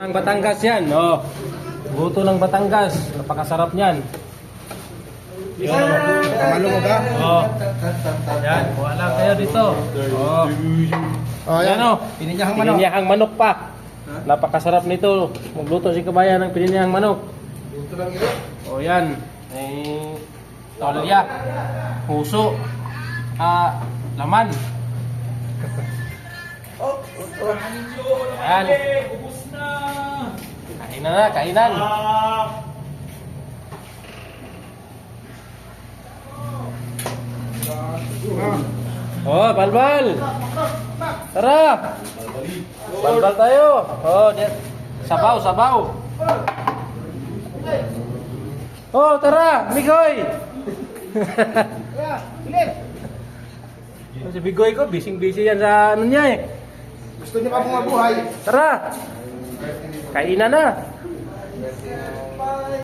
Ang Batangas yan, oh. Buto ng Batangas, napakasarap niyan. Kamalo mo ka? Oh. Yan, kuha lang kayo dito. Oh. Yan oh, pininyahang manok pa. Napakasarap nito. Magluto si kabayan ng pininyahang manok. Oh yan. Tolya, puso, laman. Ayan. Kainan na, kainan. Oh, balbal. Tara. Balbal tayo. Oh, sabaw, sabaw. Oh, tara, Bigoy. Si Bigoy ko, busy-busy yan sa ano niya eh. Gusto niya pa bumabuhay. Tara. Kainan na.